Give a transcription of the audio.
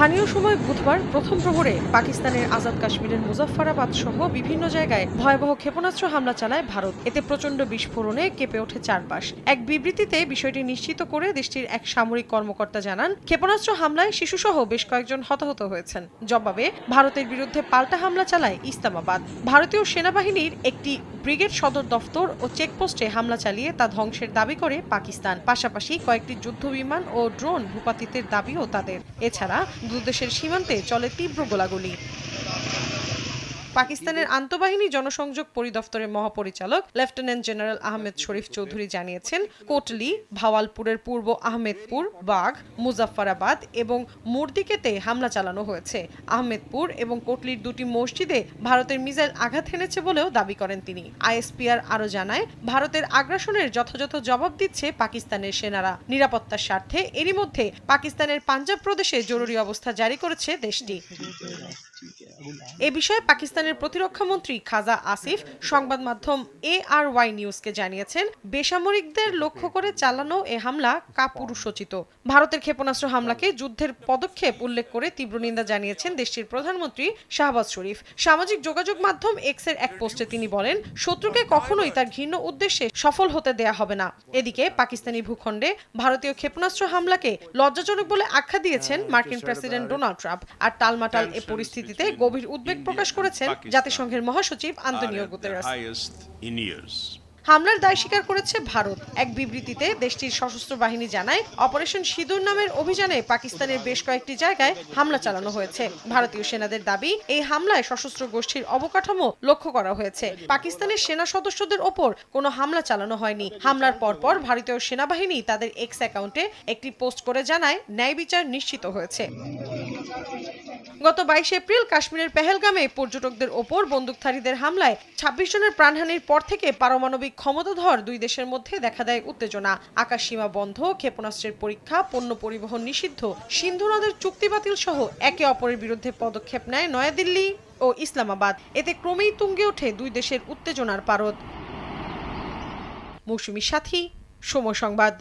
স্থানীয় সময় বুধবার প্রথম প্রহরে পাকিস্তানের আজাদ কাশ্মীরের মুজাফফরাবাদ সহ বিভিন্ন জায়গায় ভয়াবহ ক্ষেপণাস্ত্র হামলা চালায় ভারত। এতে প্রচণ্ড বিস্ফোরণে কেঁপে ওঠে চারপাশ। এক বিবৃতিতে বিষয়টি নিশ্চিত করে দেশটির এক সামরিক কর্মকর্তা জানান, ক্ষেপণাস্ত্র হামলায় শিশুসহ বেশ কয়েকজন হতাহত হয়েছেন। জবাবে ভারতের বিরুদ্ধে পাল্টা হামলা চালায় ইসলামাবাদ। ভারতীয় সেনাবাহিনীর একটি ব্রিগেড সদর দফতর ও চেকপোস্টে হামলা চালিয়ে তা ধ্বংসের দাবি করে পাকিস্তান। পাশাপাশি কয়েকটি যুদ্ধবিমান ও ড্রোন ভূপাতিতের দাবিও তাদের। এছাড়া দুদেশের সীমান্তে চলে তীব্র গোলাগুলি। পাকিস্তানের আন্তঃবাহিনী জনসংযোগ পরিদপ্তরের মহাপরিচালক লেফটেন্যান্ট জেনারেল আহমেদ শরীফ চৌধুরী জানিয়েছেন, কোটলি, ভাওয়ালপুরের পূর্ব আহমেদপুর, বাঘ, মুজাফফরাবাদ এবং মুরদিকেতে হামলা চালানো হয়েছে। আহমেদপুর এবং কোটলির দুটি মসজিদে ভারতের মিসাইল আঘাত হেনেছে বলেও দাবি করেন তিনি। আইএসপিআর আরও জানায়, ভারতের আগ্রাসনের যথাযথ জবাব দিচ্ছে পাকিস্তানের সেনারা। নিরাপত্তার স্বার্থে এরই মধ্যে পাকিস্তানের পাঞ্জাব প্রদেশে জরুরি অবস্থা জারি করেছে দেশটি। এ বিষয়ে পাকিস্তানের প্রতিরক্ষা মন্ত্রী খাজা আসিফ সংবাদ মাধ্যম ARY নিউজকে জানিয়েছেন, বেসামরিকদের লক্ষ্য করে চালানো এ হামলা কাপুরুষোচিত। ভারতের ক্ষেপণাস্ত্র হামলাকে যুদ্ধের পদক্ষেপ উল্লেখ করে তীব্র নিন্দা জানিয়েছেন দেশটির প্রধানমন্ত্রী শাহবাজ শরীফ। সামাজিক যোগাযোগ মাধ্যম এক্সের এক পোস্টে তিনি বলেন, শত্রুকে কখনোই তার ঘৃণ্য উদ্দেশ্যে সফল হতে দেয়া হবে না। এদিকে পাকিস্তানি ভূখণ্ডে ভারতীয় ক্ষেপণাস্ত্র হামলাকে লজ্জাজনক বলে আখ্যা দিয়েছেন মার্কিন প্রেসিডেন্ট ডোনাল্ড ট্রাম্প। আর টালমাটাল এ পরিস্থিতিতে গভীর উদ্বেগ প্রকাশ করেছেন জাতিসংঘের মহাসচিব আন্তোনিও গুতেরেস। হামলার দায় স্বীকার করেছে ভারত। এক বিবৃতিতে দেশটির সশস্ত্র বাহিনী জানায়, অপারেশন সিঁদুর নামের অভিযানে পাকিস্তানের বেশ কয়েকটি জায়গায় হামলা চালানো হয়েছে। ভারতীয় সেনাদের দাবি, এই হামলায় সশস্ত্র গোষ্ঠীর অবকাঠামো লক্ষ্য করা হয়েছে। পাকিস্তানের সেনা সদস্যদের ওপর কোনো হামলা চালানো হয়নি। হামলার পরপর ভারতীয় সেনাবাহিনী তাদের এক্স অ্যাকাউন্টে একটি পোস্ট করে জানায়, ন্যায় বিচার নিশ্চিত হয়েছে। গত 22 এপ্রিল কাশ্মীরের পেহেলগামে পর্যটকদের ওপর বন্দুকধারীদের হামলায় 26 জনের প্রাণহানির পর থেকে পারমাণবিক ক্ষমতাধর দুই দেশের মধ্যে দেখা দেয় উত্তেজনা। আকাশসীমা বন্ধ, ক্ষেপণাস্ত্রের পরীক্ষা, পণ্য পরিবহন নিষিদ্ধ, সিন্ধু নদের চুক্তি বাতিল সহ একে অপরের বিরুদ্ধে পদক্ষেপ নেয় নয়াদিল্লি ও ইসলামাবাদ। এতে ক্রমেই তুঙ্গে ওঠে দুই দেশের উত্তেজনার পারদ। মৌসুমী সাথী, সময় সংবাদ।